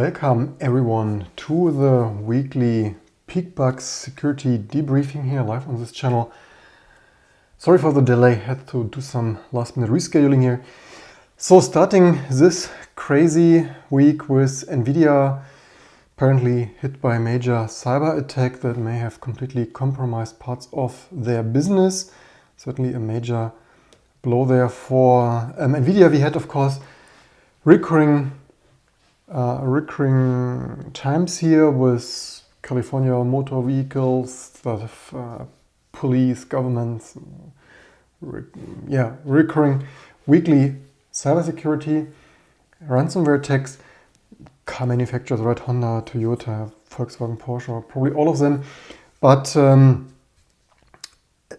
Welcome everyone to the weekly Peakbugs security debriefing here live on this channel. Sorry for the delay, had to do some last minute rescheduling here. So starting this crazy week with Nvidia apparently hit by a major cyber attack that may have completely compromised parts of their business. Certainly a major blow there for Nvidia. We had of course recurring times here with California motor vehicles, police, governments, recurring weekly cybersecurity, ransomware attacks, car manufacturers, right? Honda, Toyota, Volkswagen, Porsche, probably all of them. But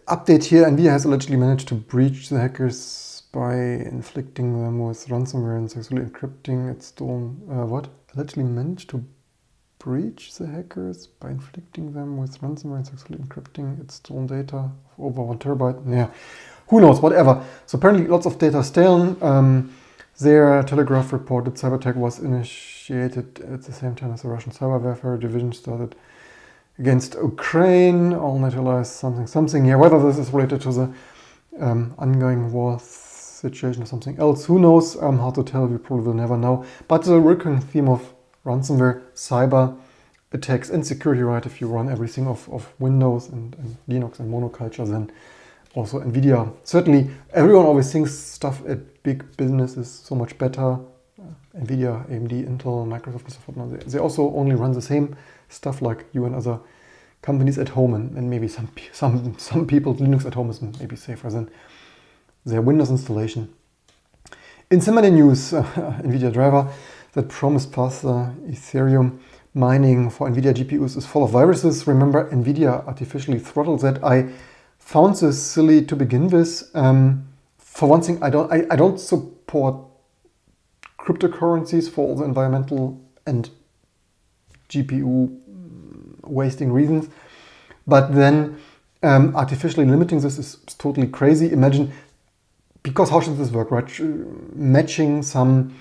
update here, Nvidia has allegedly managed to breach the hackers by inflicting them with ransomware and successfully encrypting its stolen... Allegedly managed to breach the hackers by inflicting them with ransomware and successfully encrypting its stolen data of over 1 terabyte. Yeah, who knows, whatever. So apparently lots of data stolen. Their Telegraph reported cyber attack was initiated at the same time as the Russian cyber warfare division started against Ukraine. All naturalized something. Yeah, whether this is related to the ongoing war situation or something else, who knows, how to tell, we probably will never know. But the recurring theme of ransomware, cyber attacks and security, right? If you run everything of Windows and Linux and monoculture, then also Nvidia. Certainly everyone always thinks stuff at big business is so much better. Nvidia, AMD, Intel, Microsoft and so forth. They also only run the same stuff like you and other companies at home, and maybe some people Linux at home is maybe safer than their Windows installation. In similar news, Nvidia driver that promised faster Ethereum mining for Nvidia GPUs is full of viruses. Remember, Nvidia artificially throttled that. I found this silly to begin with. For one thing, I don't support cryptocurrencies for all the environmental and GPU wasting reasons. But then artificially limiting this is totally crazy. Imagine, because how should this work, right? Matching some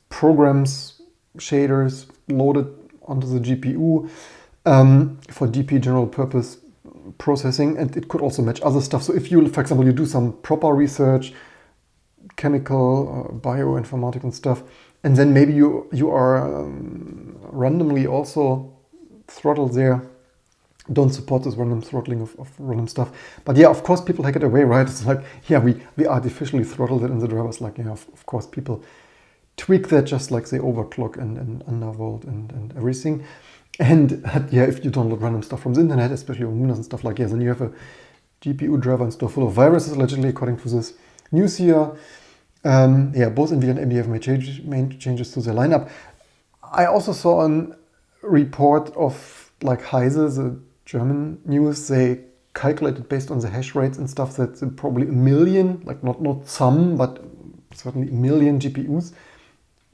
programs, shaders loaded onto the GPU for DP, general purpose processing, and it could also match other stuff. So if you, for example, you do some proper research, chemical, bioinformatics and stuff, and then maybe you are randomly also throttled there. Don't support this random throttling of random stuff. But yeah, of course people hack it away, right? It's like, yeah, we artificially throttled it in the drivers. Like, yeah, of course people tweak that just like they overclock and undervolt and everything. And yeah, if you download random stuff from the internet, especially on Windows and stuff like, yeah, then you have a GPU driver and stuff full of viruses, allegedly, according to this news here. Yeah, both Nvidia and AMD have made changes to their lineup. I also saw a report of like Heise, the German news. They calculated based on the hash rates and stuff that probably 1 million, like not some, but certainly 1 million GPUs.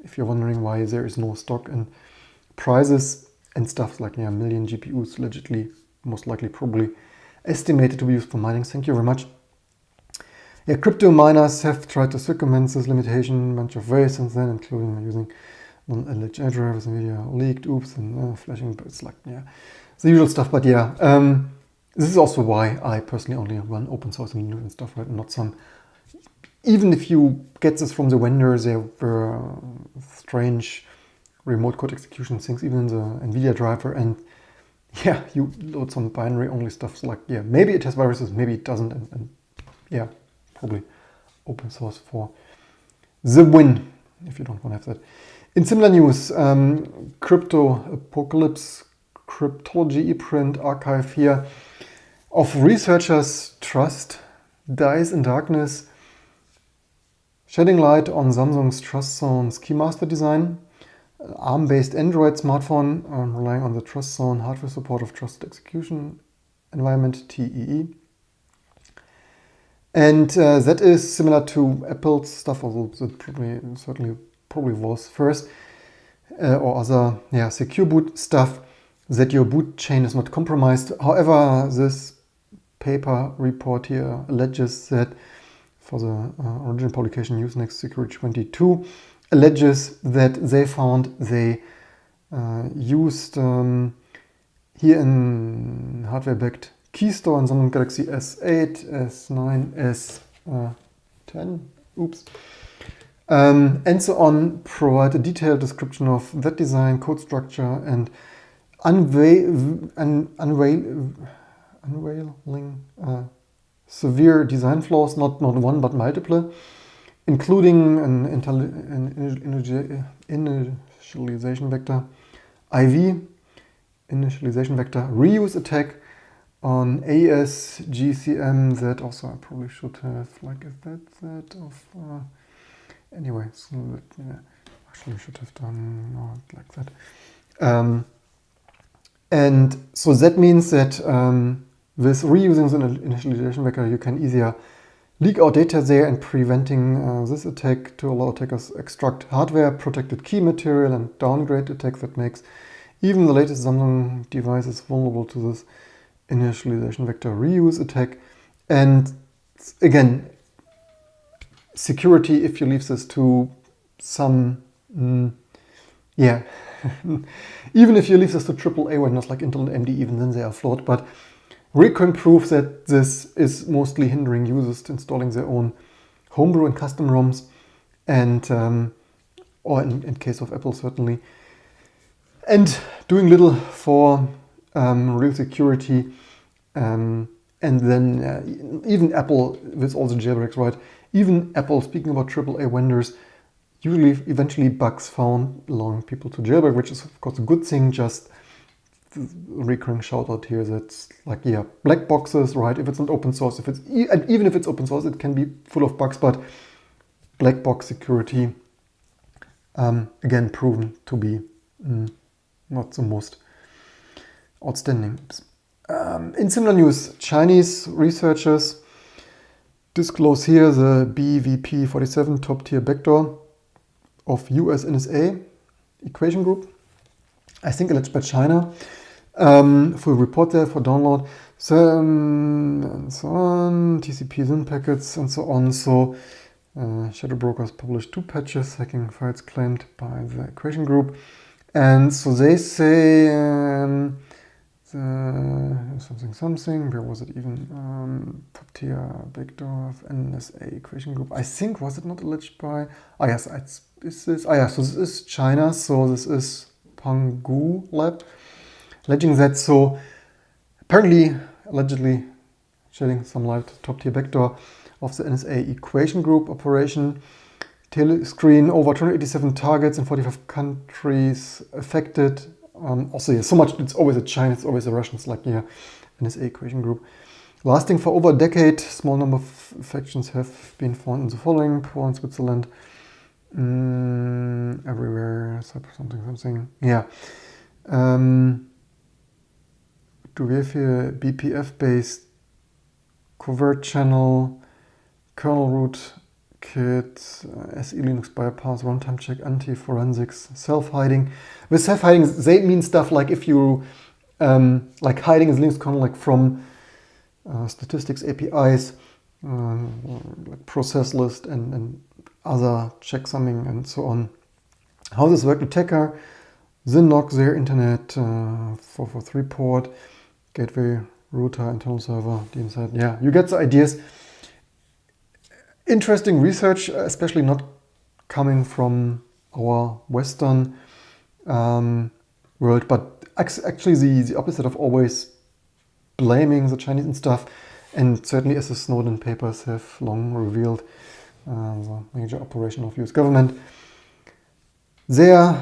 If you're wondering why there is no stock and prices and stuff, like, yeah, 1 million GPUs allegedly, most likely probably estimated to be used for mining. Thank you very much. Yeah, crypto miners have tried to circumvent this limitation a bunch of ways since then, including using non-LHA drivers, Nvidia leaked, oops, and flashing, but it's like, yeah, the usual stuff. But yeah, this is also why I personally only run open source and stuff, right, and not some. Even if you get this from the vendors, there were strange remote code execution things, even in the Nvidia driver, and yeah, you load some binary only stuff. So like, yeah, maybe it has viruses, maybe it doesn't, and yeah, probably open source for the win if you don't want to have that. In similar news, crypto apocalypse, cryptology ePrint archive here of researchers' trust dies in darkness, shedding light on Samsung's TrustZone's key master design, ARM-based Android smartphone relying on the TrustZone hardware support of Trusted Execution Environment, TEE. And that is similar to Apple's stuff, although that certainly was first, or other, yeah, SecureBoot stuff, that your boot chain is not compromised. However, this paper report here alleges that for the original publication Usenext Security 22 alleges that they found they used here in hardware-backed key store on Samsung Galaxy S8, S9, S10, oops, and so on, provide a detailed description of that design, code structure, and unveiling severe design flaws, not one but multiple, including an initialization vector, IV, initialization vector reuse attack on ASGCM that also I probably should have, like, is that of, anyway, so that, yeah, actually should have done like that. And so that means that with reusing the initialization vector, you can easier leak out data there and preventing this attack to allow attackers extract hardware, protected key material, and downgrade attacks that makes even the latest Samsung devices vulnerable to this initialization vector reuse attack. And again, security, if you leave this to some, yeah, even if you leave this to AAA vendors like Intel and AMD, even then they are flawed, but recurrent proof that this is mostly hindering users to installing their own homebrew and custom ROMs, and or in case of Apple certainly, and doing little for real security. And then even Apple, with all the jailbreaks, right? Even Apple, speaking about AAA vendors, usually eventually bugs found allowing people to jailbreak, which is of course a good thing. Just the recurring shout out here that's like, yeah, black boxes, right? If it's not open source, if it's and even if it's open source, it can be full of bugs, but black box security, again, proven to be not the most outstanding. In similar news, Chinese researchers disclose here the BVP47 top tier backdoor of US NSA Equation Gropu. I think alleged by China. Full report there for download. So, and so on, TCP SYN packets and so on. So shadow brokers published 2 patches hacking files claimed by the Equation Gropu. And so they say something, where was it even? Top tier backdoor of NSA Equation Gropu. I think, was it not alleged by? Ah, yes, so this is China, so this is Pangu Lab, alleging that. So apparently, allegedly, shedding some light, top tier backdoor of the NSA Equation Gropu operation. Telescreen over 287 targets in 45 countries affected. Also, yeah, so much, it's always a China, it's always the Russians, like, yeah, NSA Equation Gropu. Lasting for over a decade, small number of infections have been found in the following: Poland, Switzerland, everywhere, something. Yeah. Do we have here BPF-based covert channel, kernel root kit, SE Linux bypass, runtime check, anti-forensics, self-hiding. With self-hiding, they mean stuff like if you, like hiding is Linux kernel, like from statistics APIs, like process list and other checksumming and so on. How this works: attacker, Zinlock, their internet, 443 port, gateway, router, internal server, DMZ. Yeah, you get the ideas. Interesting research, especially not coming from our Western world, but actually the opposite of always blaming the Chinese and stuff. And certainly, as the Snowden papers have long revealed, the major operation of US government. There,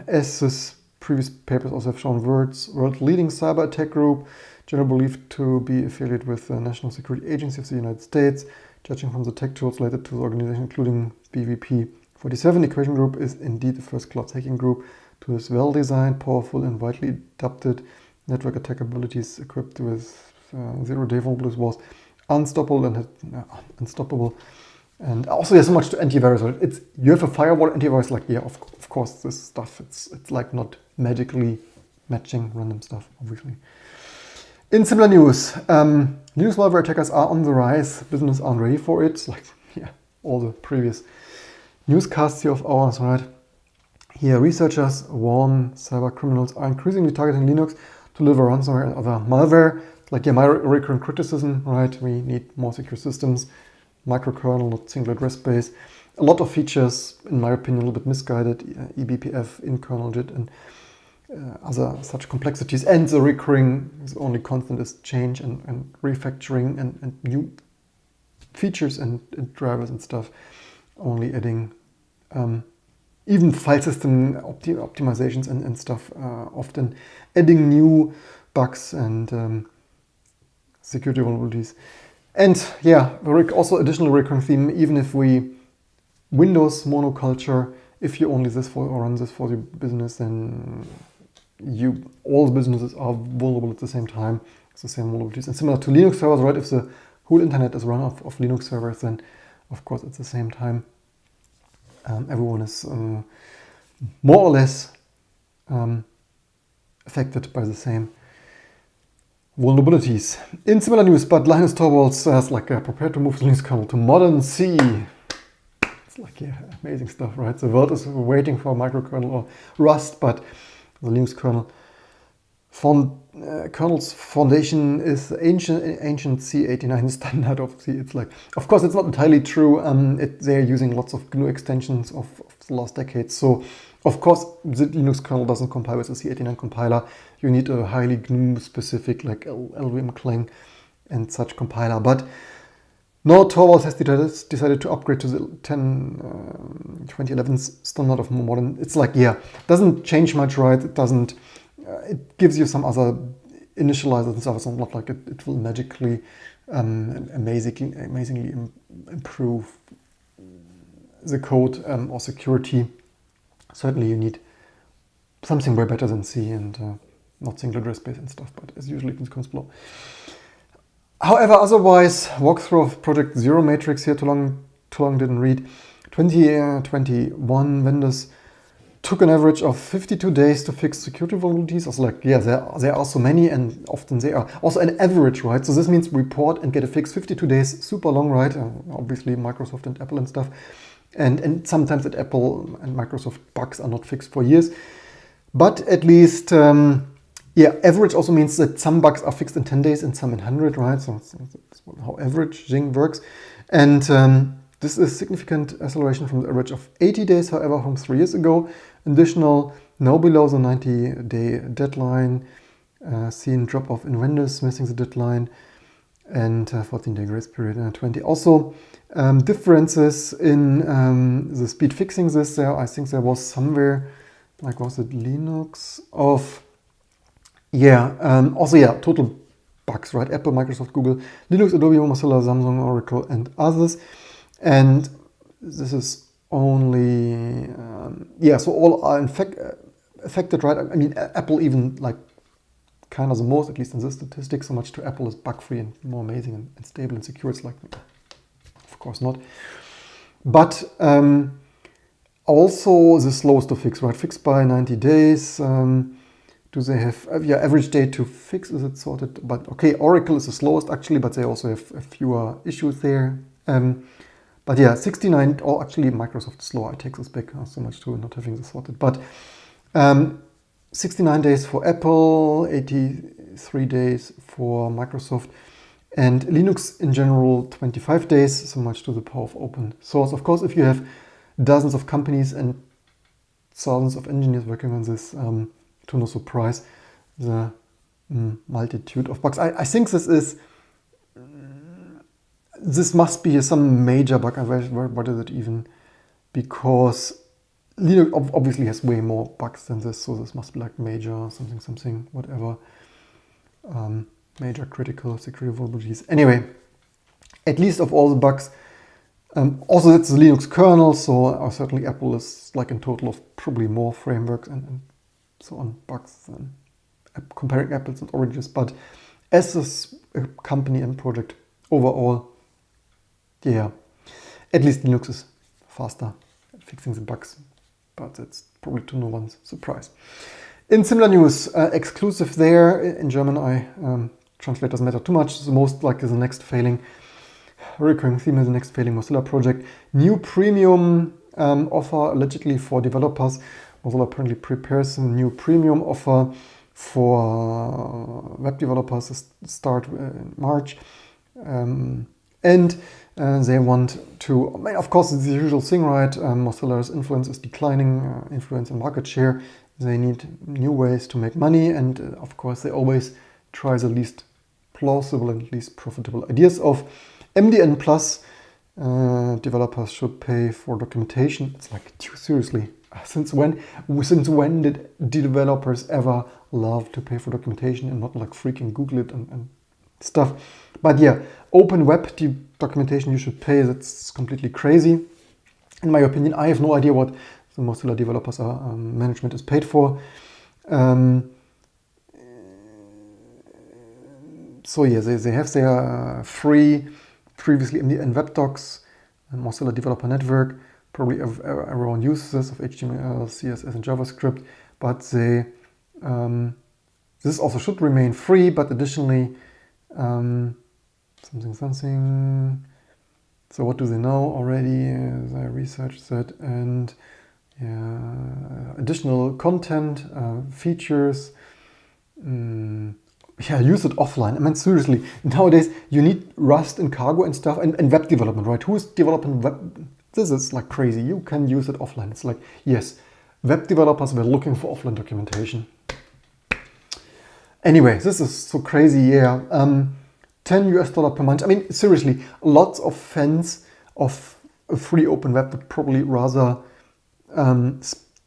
as this previous papers also have shown, world leading cyber attack group, generally believed to be affiliated with the National Security Agency of the United States. Judging from the tech tools related to the organization, including BVP47, Equation Gropu is indeed the first cloud hacking group to this well-designed, powerful, and widely adapted network attack abilities, equipped with zero-day vulnerabilities, was unstoppable and also, yeah, so much to antivirus. You have a firewall antivirus, like, yeah, of course, this stuff, it's like not magically matching random stuff, obviously. In similar news, Linux malware attackers are on the rise. Businesses aren't ready for it. Like, yeah, all the previous newscasts here of ours, right? Here, researchers warn cyber criminals are increasingly targeting Linux to deliver ransomware and other malware. Like, yeah, my recurrent criticism, right? We need more secure systems, microkernel, not single address space. A lot of features, in my opinion, a little bit misguided, eBPF, in-kernel JIT, and other such complexities. And the recurring, the only constant is change and refactoring and new features and drivers and stuff, only adding even file system optimizations and stuff, often adding new bugs and security vulnerabilities. And yeah, also additional recurring theme, even if we Windows monoculture, if you only this for or run this for your business, then all businesses are vulnerable at the same time. It's the same vulnerabilities. And similar to Linux servers, right? If the whole internet is run off of Linux servers, then of course at the same time everyone is more or less affected by the same vulnerabilities. In similar news, but Linus Torvalds says, like, prepare to move the Linux kernel to modern C. It's like, yeah, amazing stuff, right? The world is waiting for microkernel or Rust, but the Linux kernel's foundation is ancient C89 standard of C. It's like, of course, it's not entirely true. They're using lots of GNU extensions of the last decade. So, of course, the Linux kernel doesn't compile with a C89 compiler. You need a highly GNU-specific, like LVM Clang and such compiler. But now Torvalds has decided to upgrade to the 2011 standard of more modern. It's like, yeah, doesn't change much, right? It doesn't. It gives you some other initializers and stuff. It's not like it will magically, amazingly improve the code or security. Certainly, you need something way better than C and not single address space and stuff. But as usually, it comes below. However, otherwise, walkthrough of Project Zero Matrix here, too long didn't read. 2021 vendors took an average of 52 days to fix security vulnerabilities. I was like, yeah, there are so many, and often they are also an average, right? So this means report and get a fix 52 days, super long, right? Obviously, Microsoft and Apple and stuff. And sometimes at Apple and Microsoft, bugs are not fixed for years. But at least, yeah, average also means that some bugs are fixed in 10 days and some in 100, right? So that's how averaging works. And this is a significant acceleration from the average of 80 days, however, from 3 years ago. Additional, now below the 90-day deadline, seen drop-off in vendors missing the deadline, and 14-day grace period, 20. Also, differences in the speed fixing this. I think there was somewhere, like, was it Linux of... Yeah, also, yeah, total bugs, right? Apple, Microsoft, Google, Linux, Adobe, Mozilla, Samsung, Oracle, and others. And this is only, yeah, so all are in fact affected, right? I mean, Apple even, like, kind of the most, at least in this statistic, so much to Apple is bug-free and more amazing and stable and secure. It's like, of course not. But also the slowest to fix, right? Fixed by 90 days. Do they have, yeah, average day to fix? Is it sorted? But okay, Oracle is the slowest actually, but they also have fewer issues there. But yeah, 69, or actually Microsoft is slower. I take this back, so much to not having this sorted. But 69 days for Apple, 83 days for Microsoft, and Linux in general, 25 days, so much to the power of open source. Of course, if you have dozens of companies and thousands of engineers working on this, to no surprise, the multitude of bugs. I think this must be some major bug. What is it even? Because Linux obviously has way more bugs than this, so this must be like major something, whatever. Major critical security vulnerabilities. Anyway, at least of all the bugs, also it's the Linux kernel, so certainly Apple is like in total of probably more frameworks and so on bugs than comparing apples and oranges. But as a company and project overall, yeah, at least Linux is faster at fixing the bugs, but it's probably to no one's surprise. In similar news, exclusive there in German, I translate doesn't matter too much. The most like is the next failing recurring theme is the next failing Mozilla project. New premium offer allegedly for developers Mozilla apparently prepares a new premium offer for web developers to start in March. And they want to, I mean, of course, it's the usual thing, right? Mozilla's influence is declining, influence and market share. They need new ways to make money, and of course, they always try the least plausible and least profitable ideas of MDN Plus. Developers should pay for documentation. It's like, seriously, since when did developers ever love to pay for documentation and not like freaking Google it and stuff? But yeah, open web documentation you should pay. That's completely crazy. In my opinion, I have no idea what the Mozilla developers management is paid for. So yeah, they have their free, previously in web docs, Mozilla Developer Network. Probably everyone uses this of HTML, CSS, and JavaScript. But this also should remain free. But additionally, something. So what do they know already? They researched that, and yeah, additional content, features. Yeah, use it offline. I mean, seriously, nowadays you need Rust and Cargo and stuff, and web development, right? Who is developing web? This is like crazy. You can use it offline. It's like, yes, web developers were looking for offline documentation. Anyway, this is so crazy, yeah. $10 per month. I mean, seriously, lots of fans of a free open web would probably rather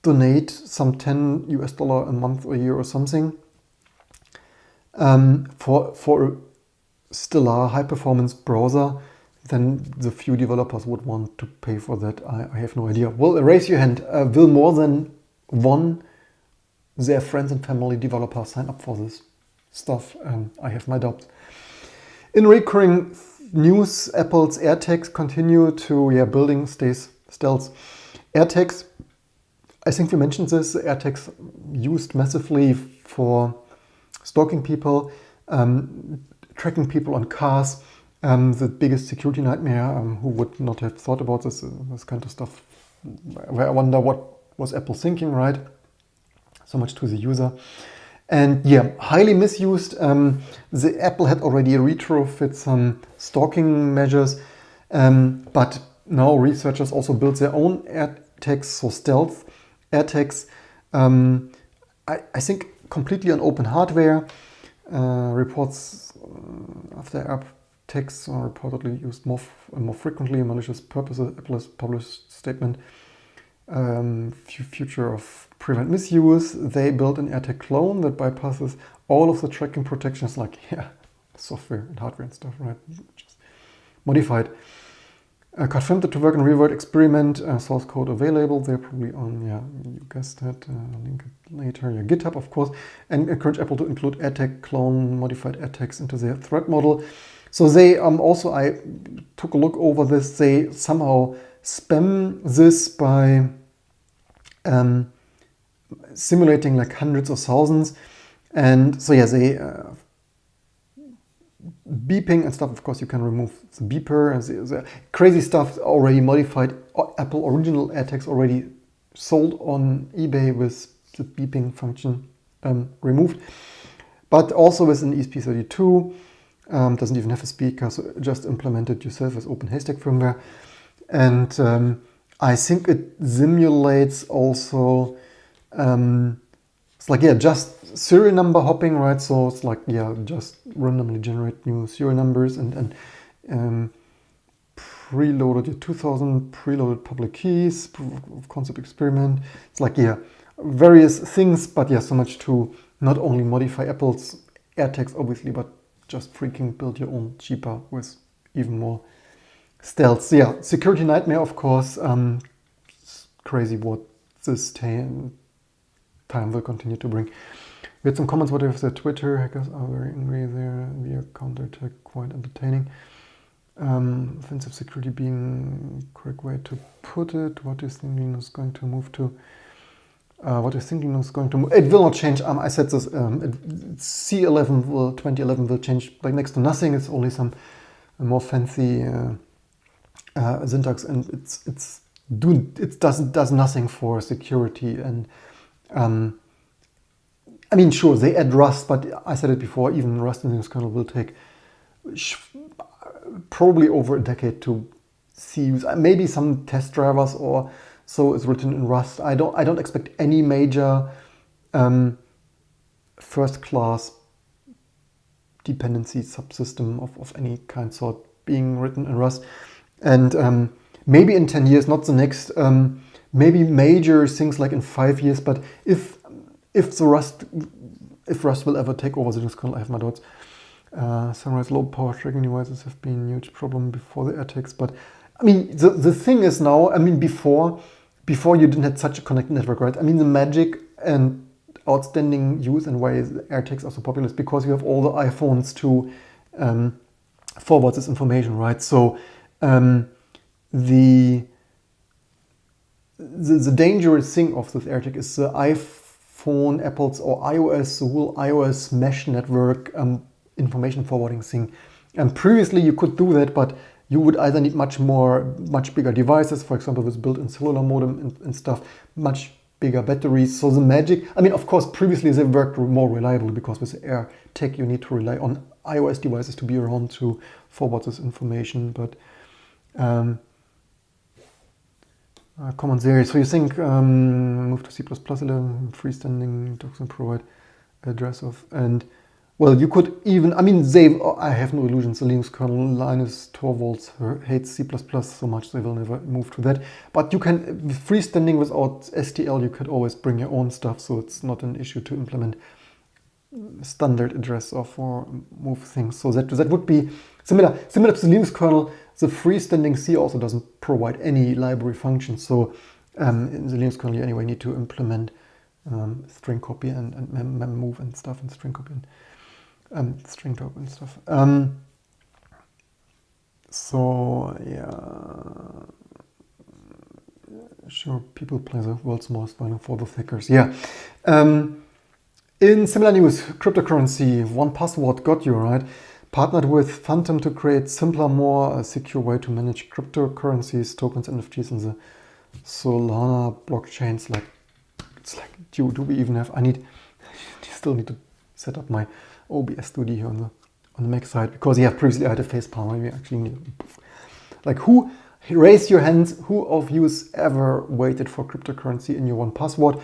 donate some $10 a month or a year or something for still a high performance browser than the few developers would want to pay for that. I have no idea. Well, raise your hand. Will more than one their friends and family developers sign up for this stuff? I have my doubts. In recurring news, Apple's AirTags continue to building stays stealth. AirTags, I think we mentioned this. AirTags used massively for stalking people, tracking people on cars. The biggest security nightmare. Who would not have thought about this kind of stuff? Where I wonder what was Apple thinking, right? So much to the user. And yeah, highly misused. The Apple had already retrofit some stalking measures, but now researchers also built their own AirTags, so stealth AirTags. I think completely on open hardware. Reports of the AirTags are reportedly used more frequently in malicious purposes. Apple has published a statement. Future of prevent misuse. They built an AirTag clone that bypasses all of the tracking protections, like software and hardware and stuff, right? Just modified. Confirmed it to work in real world experiment. Source code available. They're probably on, you guessed that. Link it later. GitHub, of course. And encourage Apple to include AirTag clone modified AirTags into their threat model. So they also, I took a look over this. They somehow spam this by simulating like hundreds of thousands, and so they beeping and stuff. Of course, you can remove the beeper and the crazy stuff already modified. Apple original AirTags already sold on eBay with the beeping function removed, but also with an ESP32. Doesn't even have a speaker, so just implement it yourself with OpenHaystack firmware. And I think it simulates also, it's like, just serial number hopping, right? So it's like, just randomly generate new serial numbers and preloaded 2000 preloaded public keys, proof of concept experiment. It's like, various things, but so much to not only modify Apple's AirTags, obviously, but just freaking build your own cheaper with even more stealth. Security nightmare, of course. Crazy what this time will continue to bring. We had some comments. What if the Twitter hackers are very angry there via counterattack? Quite entertaining. Offensive security being correct way to put it. What is thinking is going to move to? It will not change. I said this. C11 2011 will change like next to nothing. It's only some more fancy syntax, and it does nothing for security and I mean, sure, they add Rust, but I said it before, even Rust in Linux kernel will take probably over a decade to see use. Maybe some test drivers or so is written in Rust. I don't expect any major first-class dependency subsystem of any kind sort being written in Rust. And maybe in 10 years, not the next, maybe major things like in 5 years, but if Rust will ever take over the Linux kernel, I have my doubts. Sunrise low power tracking devices have been a huge problem before the AirTags, but I mean the thing is now, I mean before you didn't have such a connected network, right? I mean the magic and outstanding use and why AirTags are so popular is because you have all the iPhones to forward this information, right? So the dangerous thing of this AirTag is the iPhone, Apple's or iOS, the whole iOS mesh network information forwarding thing. And previously you could do that, but you would either need much bigger devices, for example, with built-in cellular modem and stuff, much bigger batteries. So the magic, I mean, of course, previously they worked more reliably because with the AirTag you need to rely on iOS devices to be around to forward this information. But comments there. So you think move to C++ 11, freestanding docs and provide address of, and well, you could even, I mean, I have no illusions, the Linux kernel, Linus Torvalds hates C++ so much they will never move to that. But you can, freestanding without STL, you could always bring your own stuff, so it's not an issue to implement standard address or move things. So that would be similar to the Linux kernel. The freestanding C also doesn't provide any library functions. So in the Linux kernel you anyway need to implement string copy and mem move and stuff, and string copy and string top and stuff. So yeah, sure, people play the world's most violent for the hackers. Yeah. In similar news, cryptocurrency, 1Password got you, right? Partnered with Phantom to create simpler, more secure way to manage cryptocurrencies, tokens, NFTs in the Solana blockchains. Like, it's like, do we even have? I still need to set up my OBS studio here on the Mac side, because yeah, previously I had a facepalm. Maybe actually need, like, who, raise your hands, who of you has ever waited for cryptocurrency in your 1Password?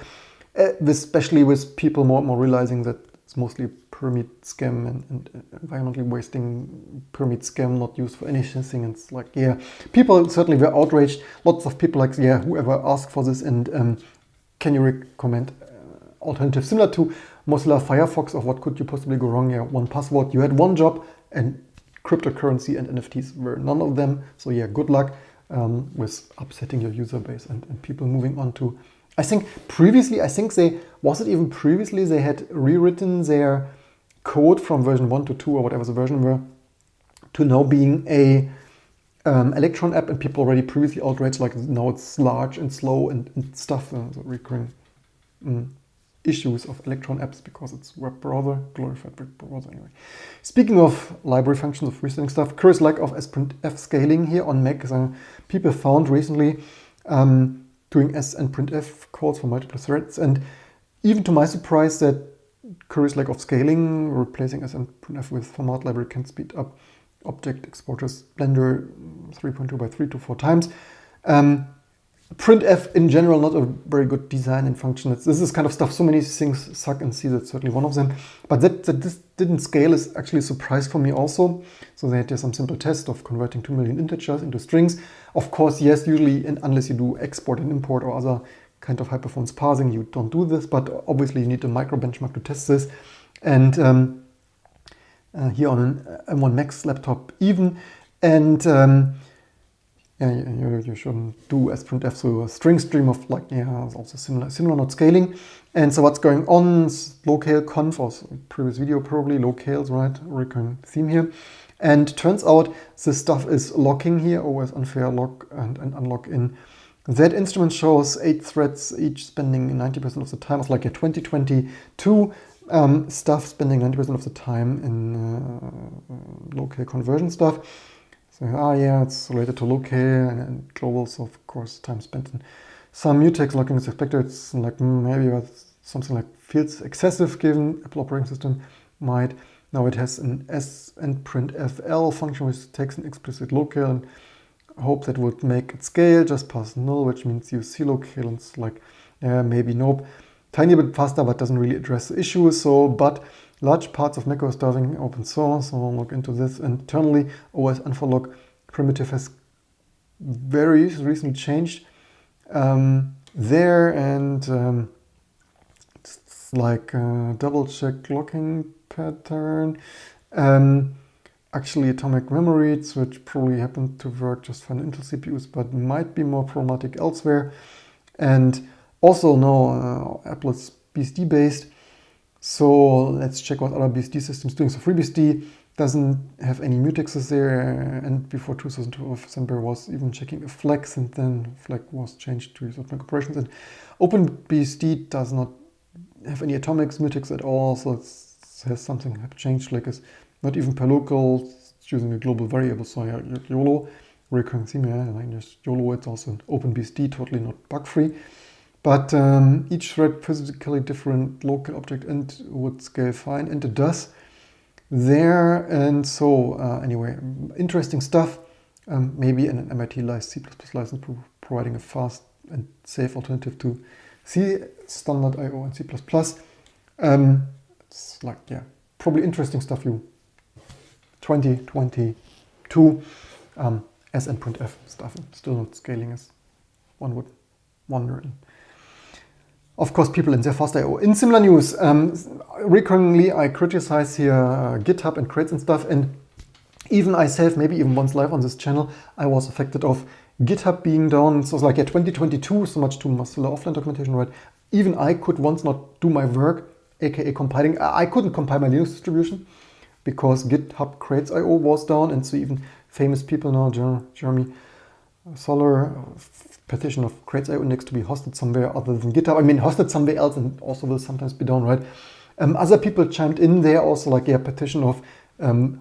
Especially with people more and more realizing that it's mostly a permit scam and environmentally wasting permit scam, not used for anything. And it's like, yeah, people certainly were outraged. Lots of people like, yeah, whoever asked for this, and can you recommend alternatives similar to Mozilla Firefox, of what could you possibly go wrong? Yeah, 1Password, you had one job, and cryptocurrency and NFTs were none of them. So yeah, good luck with upsetting your user base and people moving on to, I think previously they had rewritten their code from version 1 to 2 or whatever the version were to now being a Electron app, and people already previously outraged, like now it's large and slow and stuff, the recurring issues of Electron apps because it's web browser, glorified web browser anyway. Speaking of library functions of freestanding stuff, curious lack of sprintf scaling here on Mac. People found recently doing S and printf calls for multiple threads, and even to my surprise that curious lack of scaling, replacing S and printf with format library can speed up object exporters Blender 3.2 by 3 to 4 times. Printf in general, not a very good design and function. This is kind of stuff, so many things suck, and C, that's certainly one of them. But that this didn't scale is actually a surprise for me also. So they had some simple test of converting 2 million integers into strings. Of course, yes, usually, unless you do export and import or other kind of high performance parsing, you don't do this, but obviously you need a micro benchmark to test this. And here on an M1 Max laptop even, and yeah, you shouldn't do as printf, so a string stream of like, yeah, it's also similar not scaling. And so what's going on is locale conf, or previous video probably, locales, right, recurring theme here. And turns out this stuff is locking here, always unfair lock and unlock in. That instrument shows 8 threads, each spending 90% of the time. It's like a 2022 stuff, spending 90% of the time in locale conversion stuff. So, yeah, it's related to locale and global, so of course time spent in some mutex locking is expected. It's like maybe something like feels excessive given Apple operating system might. Now it has an S and printfl function which takes an explicit local, and I hope that would make it scale, just pass null, which means use C local, and it's like, yeah, maybe nope. Tiny bit faster, but doesn't really address the issue. So, but large parts of macOS driving open source, so I'll look into this. Internally, OS unforlock primitive has very recently changed there, and it's like a double check locking pattern. Actually, atomic memory, which probably happened to work just fine on Intel CPUs, but might be more problematic elsewhere. And also now Apple is BSD based. So let's check what other BSD systems doing. So FreeBSD doesn't have any mutexes there, and before 2012 December was even checking a Flex, and then Flex was changed to use atomic operations. And OpenBSD does not have any atomic mutex at all, so it has something have changed, like it's not even per local, it's using a global variable. So yeah, YOLO, recurring theme, yeah, like just YOLO, it's also an OpenBSD, totally not bug free. But each thread physically different local object and would scale fine, and it does there. And so anyway, interesting stuff. Maybe an MIT C++ license providing a fast and safe alternative to C standard IO and C++. It's like, yeah, probably interesting stuff. 2022 S and printf stuff, still not scaling as one would wonder. Of course, people in their fast IO. In similar news, recurringly I criticize here GitHub and crates and stuff, and even myself, maybe even once live on this channel, I was affected of GitHub being down. So it's like, yeah, 2022, so much to Mozilla offline documentation, right? Even I could once not do my work, aka compiling. I couldn't compile my Linux distribution because GitHub crates IO was down, and so even famous people now, Jeremy Solar, petition of crates IO index to be hosted somewhere other than GitHub. I mean, hosted somewhere else and also will sometimes be down, right? Other people chimed in there also, like, yeah, petition of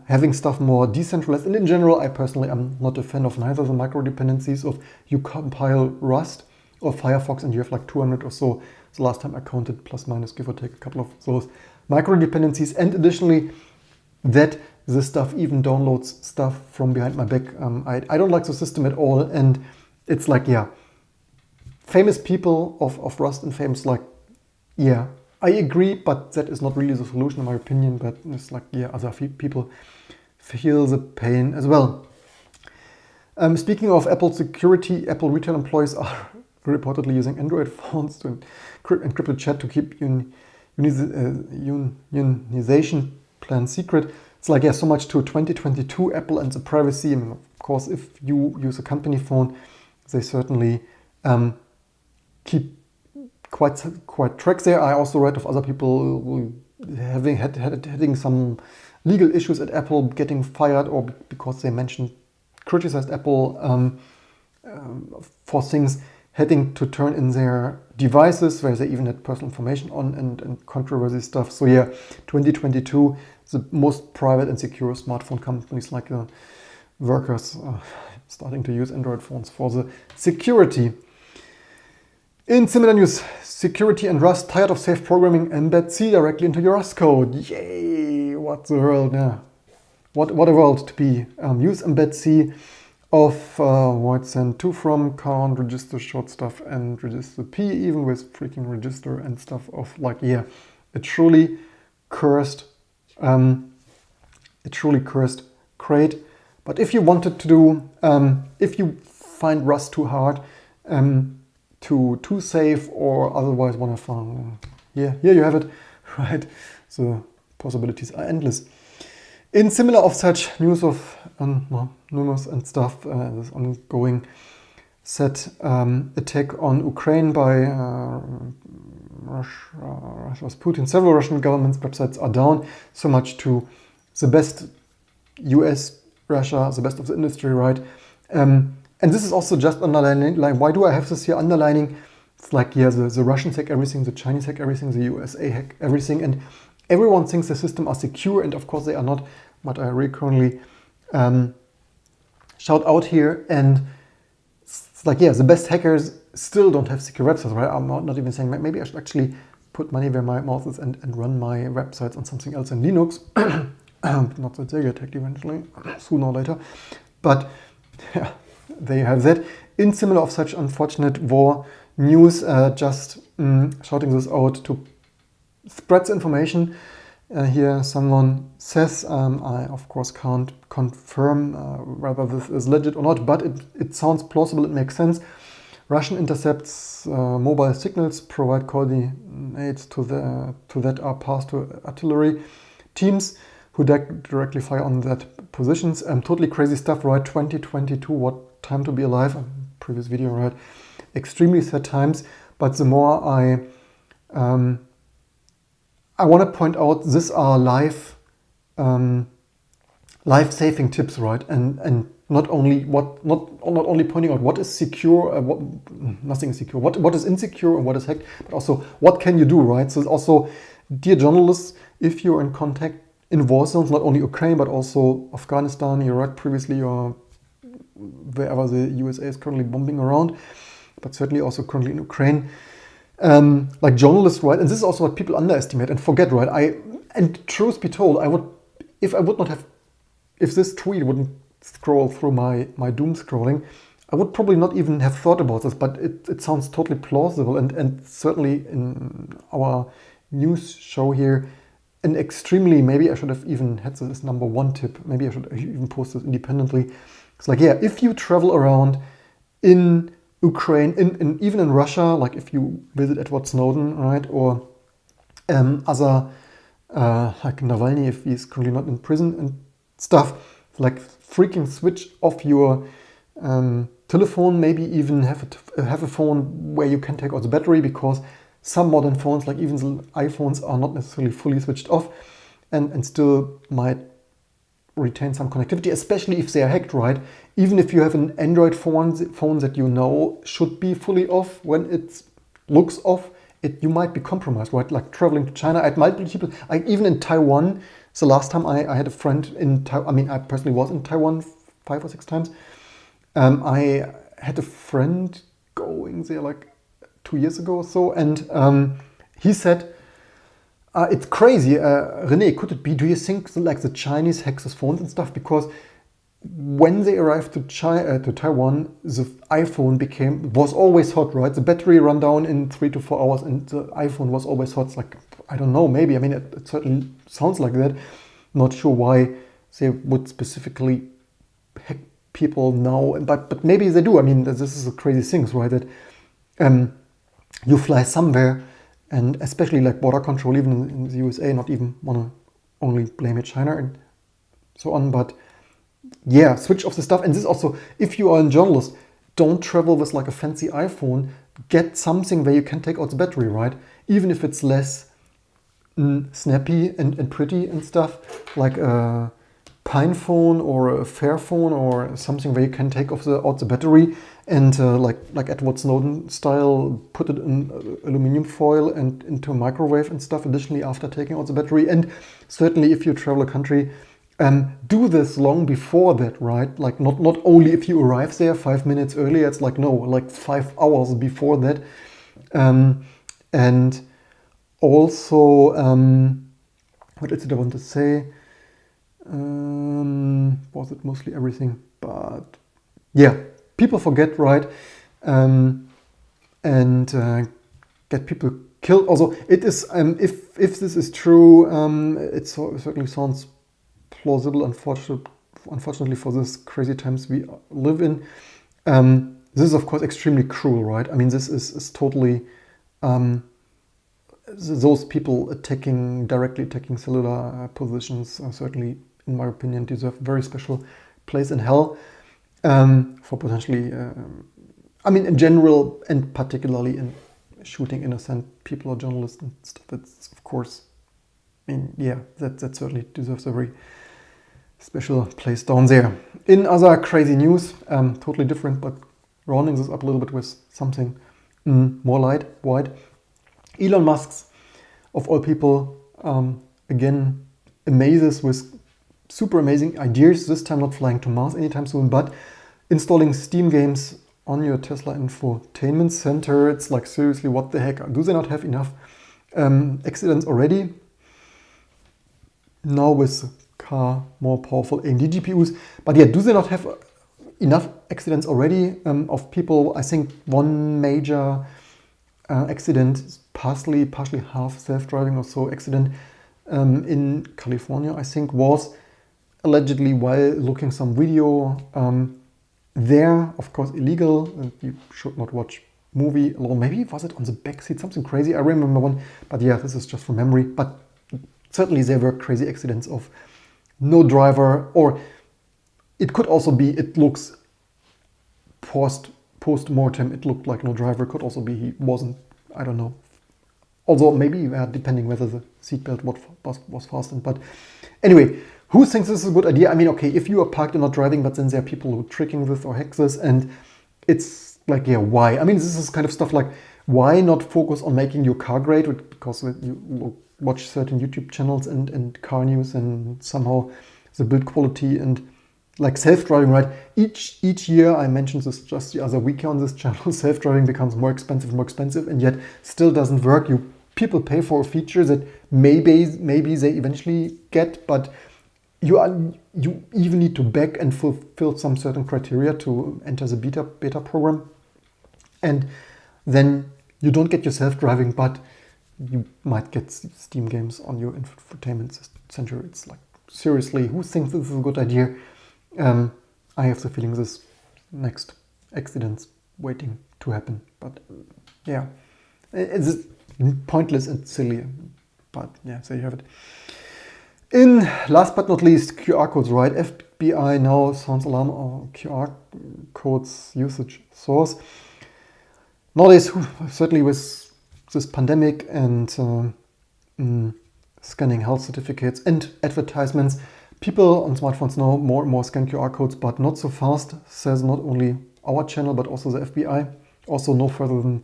having stuff more decentralized. And in general, I personally am not a fan of neither the micro dependencies of you compile Rust or Firefox and you have like 200 or so. The last time I counted, plus minus, give or take a couple of those micro dependencies. And additionally, that the stuff even downloads stuff from behind my back. I don't like the system at all. And it's like, yeah, famous people of Rust and famous, like, yeah, I agree, but that is not really the solution in my opinion. But it's like, yeah, other people feel the pain as well. Speaking of Apple security, Apple retail employees are reportedly using Android phones to encrypt the chat to keep unionization plan secret. It's like, yeah, so much to 2022 Apple and the privacy. I mean, of course, if you use a company phone, they certainly keep quite track there. I also read of other people having some legal issues at Apple, getting fired, or because they criticized Apple for things having to turn in their devices where they even had personal information on, and controversy stuff. So yeah, 2022, the most private and secure smartphone companies like the workers starting to use Android phones for the security. In similar news, security and Rust, tired of safe programming Embed C directly into your Rust code. Yay! What the world, yeah. What a world to be. Use Embed C of void send to from count, register short stuff, and register P, even with freaking register and stuff of, like, yeah, a truly cursed crate. But if you wanted to do, if you find Rust too hard, too safe, or otherwise want to find, yeah, here you have it, right? The possibilities are endless. In similar of such news of numerous and stuff, this ongoing set attack on Ukraine by Russia's Putin. Several Russian governments' websites are down, so much to the best US, Russia, the best of the industry, right? And this is also just underlining, like, why do I have this here underlining? It's like, yeah, the Russians hack everything, the Chinese hack everything, the USA hack everything, and everyone thinks the system are secure, and of course they are not, but I recurrently shout out here. And it's like, yeah, the best hackers still don't have secure websites, right? I'm not even saying, maybe I should actually put money where my mouth is and run my websites on something else in Linux. Not that they get hacked eventually, sooner or later. But yeah, there you have that. In similar of such unfortunate war news, just shouting this out to spread the information. Here someone says, I of course can't confirm whether this is legit or not, but it sounds plausible, it makes sense. Russian intercepts mobile signals, provide coordinates to that are passed to artillery teams who directly fire on that positions. Totally crazy stuff, right? 2022, what time to be alive? Previous video, right? Extremely sad times, but the more I want to point out, these are life-saving tips, right? And not only pointing out what is secure, nothing is secure. What is insecure and what is hacked, but also what can you do, right? So it's also, dear journalists, if you're in contact in war zones, not only Ukraine but also Afghanistan, Iraq previously, or wherever the USA is currently bombing around, but certainly also currently in Ukraine. Like journalists, right? And this is also what people underestimate and forget, right? And truth be told, if this tweet wouldn't scroll through my doom scrolling, I would probably not even have thought about this, but it sounds totally plausible, and certainly in our news show here, an extremely, maybe I should have even had this as number one tip, maybe I should even post this independently. It's like, yeah, if you travel around in Ukraine, even in Russia, like if you visit Edward Snowden, right, or other, like Navalny, if he's currently not in prison and stuff, like freaking switch off your telephone, maybe even have a phone where you can take out the battery, because some modern phones, like even the iPhones, are not necessarily fully switched off and still might retain some connectivity, especially if they are hacked, right? Even if you have an Android phone that you know should be fully off, when it looks off, you might be compromised, right? Like traveling to China, I had multiple people, even in Taiwan. So last time I had a friend in Taiwan, I mean, I personally was in Taiwan 5 or 6 times. I had a friend going there like 2 years ago or so, and he said, it's crazy, René, could it be, do you think like the Chinese hack these phones and stuff? Because when they arrived to Taiwan, the iPhone was always hot, right? The battery ran down in 3 to 4 hours and the iPhone was always hot. It's like, I don't know, maybe, I mean, it certainly sounds like that. Not sure why they would specifically hack people now, but maybe they do. I mean, this is a crazy thing, right? That you fly somewhere, and especially like border control, even in the USA, not even want to only blame it China and so on, but yeah, switch off the stuff. And this also, if you are a journalist, don't travel with like a fancy iPhone, get something where you can take out the battery, right? Even if it's less snappy and pretty and stuff, like a Pine phone or a Fairphone or something where you can take out the battery and like Edward Snowden style, put it in aluminum foil and into a microwave and stuff additionally after taking out the battery. And certainly if you travel a country, do this long before that, right? Like not only if you arrive there 5 minutes earlier, it's like, no, like 5 hours before that. And also, what else did I want to say? Was it mostly everything? But yeah, people forget, right? And get people killed. Also, it is, if this is true, it certainly sounds plausible, unfortunately for this crazy times we live in. This is of course extremely cruel, right? I mean, this is totally those people directly attacking cellular positions certainly, in my opinion, deserve a very special place in hell for potentially, I mean, in general and particularly in shooting innocent people or journalists and stuff. It's of course, I mean, yeah, that certainly deserves a very special place down there. In other crazy news, totally different, but rounding this up a little bit with something more wide. Elon Musk's, of all people, again, amazes with super amazing ideas, this time not flying to Mars anytime soon, but installing Steam games on your Tesla infotainment center. It's like, seriously, what the heck? Do they not have enough accidents already. Now with car more powerful AMD GPUs, but yeah, do they not have enough accidents already of people? I think one major accident, partially half self-driving or so accident in California, I think, was allegedly while looking some video there, of course illegal. You should not watch movie alone. Maybe was it on the back seat, something crazy. I remember one, but yeah, this is just from memory. But certainly there were crazy accidents of no driver, or it could also be it looks post-mortem, it looked like no driver. Could also be he wasn't, I don't know. Although maybe depending whether the seatbelt was fastened. But anyway, who thinks this is a good idea? I mean, okay, if you are parked and not driving, but then there are people who are tricking this or hack this, and it's like, yeah, why? I mean, this is kind of stuff like, why not focus on making your car great? Because you watch certain YouTube channels and car news, and somehow the build quality and like self-driving, right? Each year, I mentioned this just the other week on this channel, self-driving becomes more expensive, and yet still doesn't work. People pay for a feature that maybe they eventually get, but you even need to beg and fulfill some certain criteria to enter the beta program, and then you don't get your self-driving, but you might get Steam games on your infotainment center. It's like, seriously, who thinks this is a good idea? I have the feeling this next accident's waiting to happen, but yeah, it's pointless and silly, but yeah, there you have it. In last but not least, QR codes, right? FBI now sounds alarm on QR codes usage source. Nowadays, certainly with this pandemic and scanning health certificates and advertisements, people on smartphones now more and more scan QR codes, but not so fast, says not only our channel, but also the FBI. Also no further than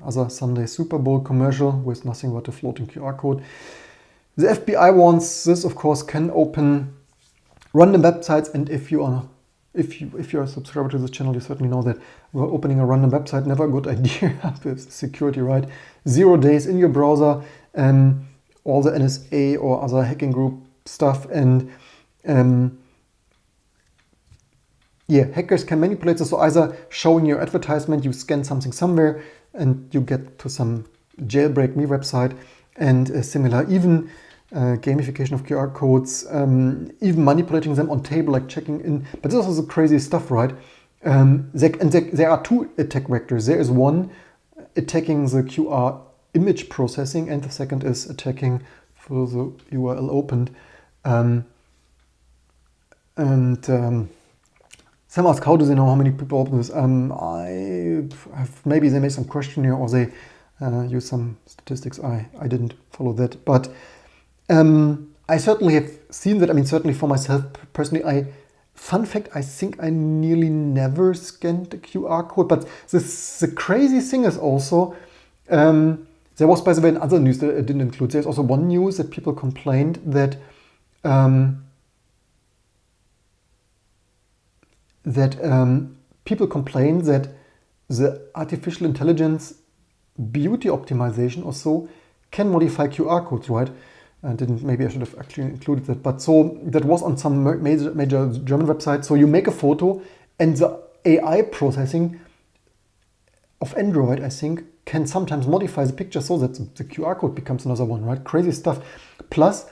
other Sunday Super Bowl commercial with nothing but a floating QR code. The FBI warns this, of course, can open random websites, and if you're a subscriber to this channel, you certainly know that opening a random website, never a good idea with security, right? 0 days in your browser, all the NSA or other hacking group stuff, and yeah, hackers can manipulate this. So either showing your advertisement, you scan something somewhere, and you get to some jailbreak me website, and similar, even gamification of QR codes, even manipulating them on table, like checking in. But this is also crazy stuff, right? There are two attack vectors. There is one attacking the QR image processing, and the second is attacking for the URL opened. Some ask, how do they know how many people open this? Maybe they made some questionnaire, or they use some statistics. I didn't follow that, but I certainly have seen that. I mean, certainly for myself personally, fun fact, I think I nearly never scanned the QR code. But the crazy thing is also, there was, by the way, in other news that I didn't include. There's also one news that people complained that people complained that the artificial intelligence beauty optimization or so can modify QR codes, right? Maybe I should have actually included that. But so that was on some major German website. So you make a photo, and the AI processing of Android, I think, can sometimes modify the picture so that the QR code becomes another one, right? Crazy stuff. Plus,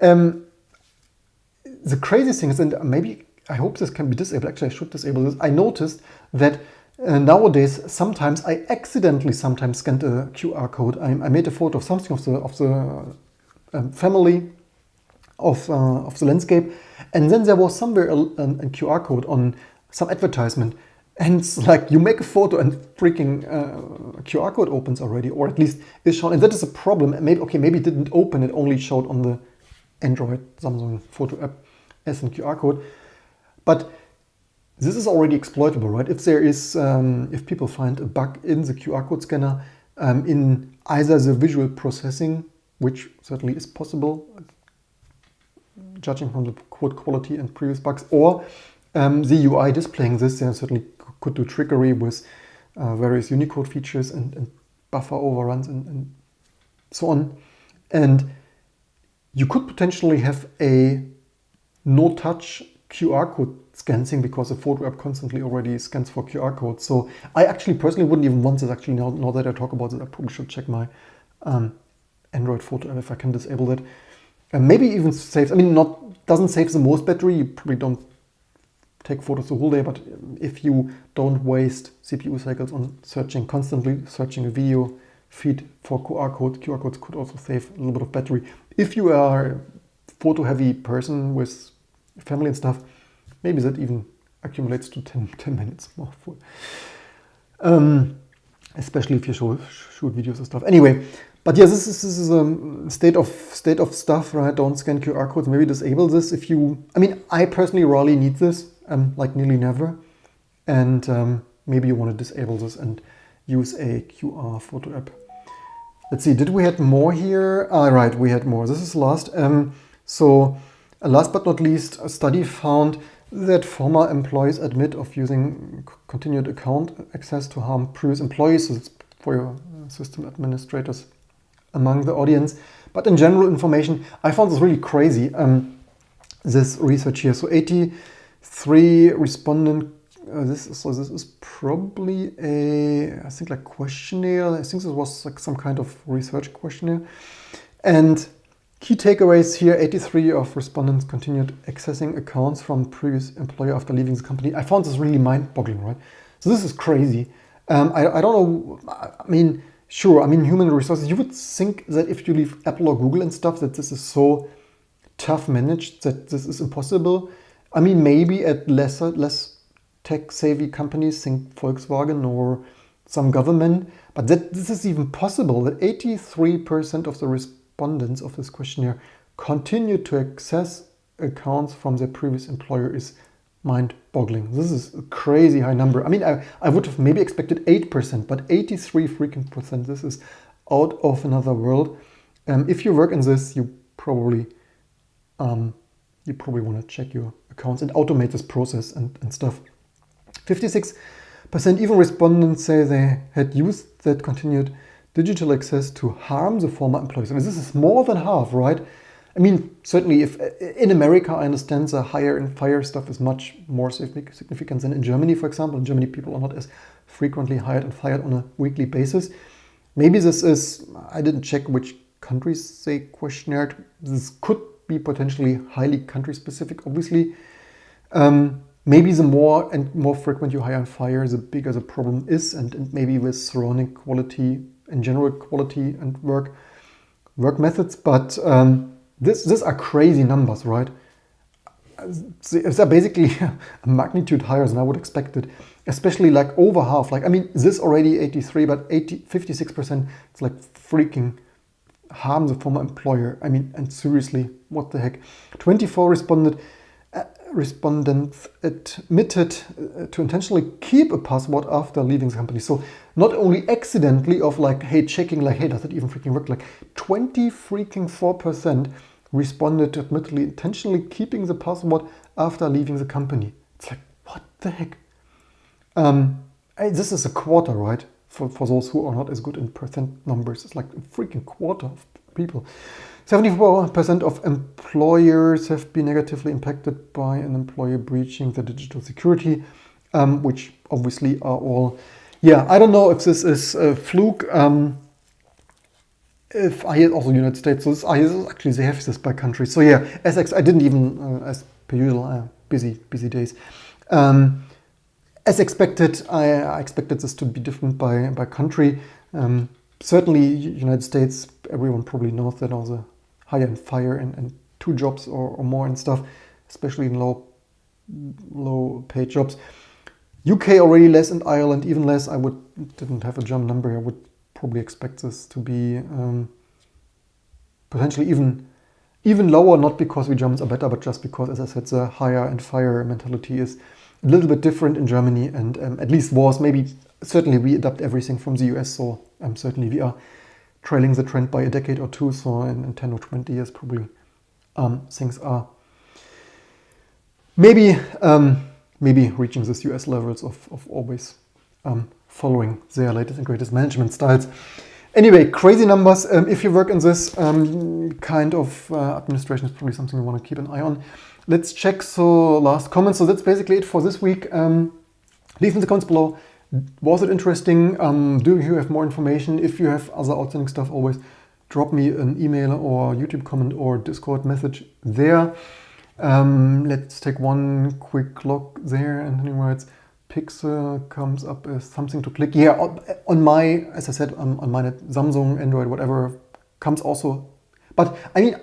the crazy thing is, and maybe I hope this can be disabled. Actually, I should disable this. I noticed that nowadays, sometimes I accidentally scanned a QR code. I made a photo of something of the family, of the landscape, and then there was somewhere a QR code on some advertisement. And it's like, you make a photo and freaking QR code opens already, or at least is shown. And that is a problem. Maybe it didn't open. It only showed on the Android Samsung photo app as a QR code. But this is already exploitable, right? If there is, if people find a bug in the QR code scanner, in either the visual processing, which certainly is possible, judging from the code quality and previous bugs, or the UI displaying this, they certainly could do trickery with various Unicode features and buffer overruns and so on. And you could potentially have a no-touch QR code scanning because the photo app constantly already scans for QR codes. So I actually personally wouldn't even want this. Actually, now that I talk about it, I probably should check my Android photo app if I can disable that. And maybe even saves, doesn't save the most battery. You probably don't take photos the whole day, but if you don't waste CPU cycles on constantly searching a video feed for QR codes could also save a little bit of battery. If you are a photo heavy person with family and stuff, maybe that even accumulates to 10 minutes more full. Especially if you shoot videos and stuff. Anyway, but yeah, this is a state of stuff, right? Don't scan QR codes. Maybe disable this if you. I personally rarely need this, like nearly never, and maybe you want to disable this and use a QR photo app. Let's see. Did we had more here? Right, we had more. This is last. So last but not least, a study found that former employees admit of using continued account access to harm previous employees. So it's for your system administrators among the audience. But in general information, I found this really crazy, this research here. So 83 respondent, this is probably I think like questionnaire. I think this was like some kind of research questionnaire. And key takeaways here, 83 of respondents continued accessing accounts from previous employer after leaving the company. I found this really mind-boggling, right? So this is crazy. I don't know, sure, human resources, you would think that if you leave Apple or Google and stuff, that this is so tough managed, that this is impossible. Maybe at less tech-savvy companies, think Volkswagen or some government, but that this is even possible, that 83% of the respondents of this questionnaire continue to access accounts from their previous employer is mind-boggling. This is a crazy high number. I would have maybe expected 8%, but 83 freaking percent. This is out of another world. If you work in this, you probably want to check your accounts and automate this process and stuff. 56% even respondents say they had used that continued digital access to harm the former employees. This is more than half, right? Certainly if in America, I understand the hire and fire stuff is much more significant than in Germany, for example. In Germany, people are not as frequently hired and fired on a weekly basis. Maybe this is, I didn't check which countries they questionnaire. This could be potentially highly country specific, obviously. Maybe the more frequent you hire and fire, the bigger the problem is, and maybe with surrounding quality, in general quality and work methods, but these are crazy numbers, right? They're basically a magnitude higher than I would expect it, especially like over half. This already 83, but 56%, it's like freaking harm the former employer. And seriously, what the heck? 24 respondents admitted to intentionally keep a password after leaving the company. So not only accidentally of checking does it even freaking work? 4% responded to admittedly intentionally keeping the password after leaving the company. It's like, what the heck? This is a quarter, right? For those who are not as good in percent numbers, it's like a freaking quarter of people. 74% of employers have been negatively impacted by an employer breaching the digital security, which obviously are all, I don't know if this is a fluke. If I hear also United States, so actually they have this by country. So I didn't even, as per usual, busy days. As expected, I expected this to be different by country. Certainly, United States, everyone probably knows that all the hire and fire and 2 jobs or more and stuff, especially in low paid jobs. UK already less, and Ireland even less. Didn't have a German number. I would probably expect this to be potentially even lower, not because we Germans are better, but just because, as I said, the hire and fire mentality is a little bit different in Germany, and at least certainly we adapt everything from the US, so certainly we are trailing the trend by a decade or two, so in 10 or 20 years probably things are maybe reaching this US levels of always following their latest and greatest management styles. Anyway, crazy numbers. If you work in this kind of administration, is probably something you want to keep an eye on. Let's check. So last comment. So that's basically it for this week. Leave in the comments below. Was it interesting? Do you have more information? If you have other outstanding stuff, always drop me an email or YouTube comment or Discord message there. Let's take one quick look there. Anthony writes, Pixel comes up as something to click. Yeah, on my, as I said, on my Samsung, Android, whatever, comes also. But I mean,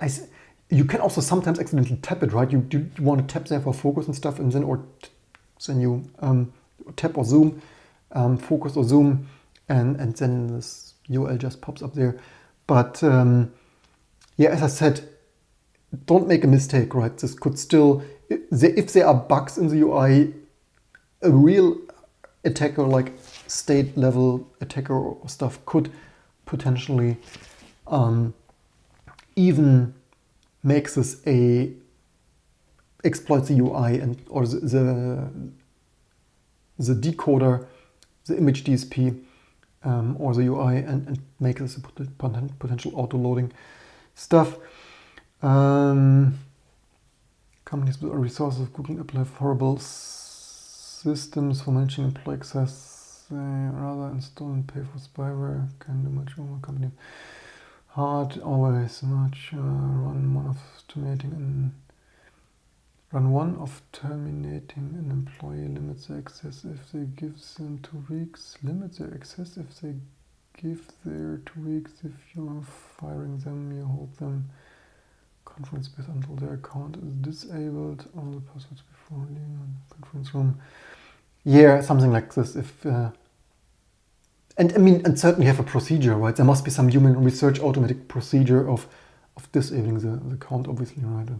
you can also sometimes accidentally tap it, right? You want to tap there for focus and stuff, and then then you tap or zoom, focus or zoom, and then this URL just pops up there. But yeah, as I said, don't make a mistake, right? This could still, if there are bugs in the UI, a real attacker, like state level attacker or stuff, could potentially even make this exploit the UI and or the decoder, the image DSP or the UI and make this a potential auto loading stuff. Companies with resources of Google and Apple have horrible systems for managing employee access. They rather install and pay for spyware. Can do much more. Company hard, always much. Run one of terminating an employee. Limits their access if they give them 2 weeks. Limit their access if they give their 2 weeks. If you're firing them, you hold them conference space until their account is disabled. All the passwords before leaving the conference room. Yeah, something like this. If and I mean, and certainly have a procedure, right? There must be some human research automatic procedure of disabling the account, obviously, right?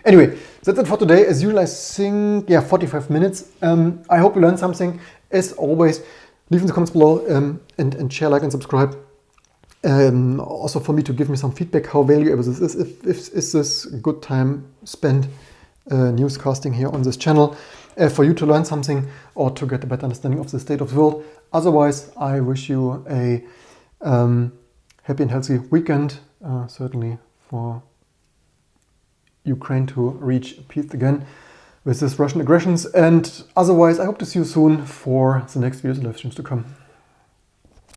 Anyway, that's it for today. As usual, I think, yeah, 45 minutes. I hope you learned something. As always, leave in the comments below and share, like, and subscribe. Also for me to give me some feedback how valuable this is. Is this a good time spent newscasting here on this channel for you to learn something or to get a better understanding of the state of the world. Otherwise, I wish you a happy and healthy weekend, certainly for Ukraine to reach peace again with this Russian aggressions. And otherwise, I hope to see you soon for the next videos and live streams to come.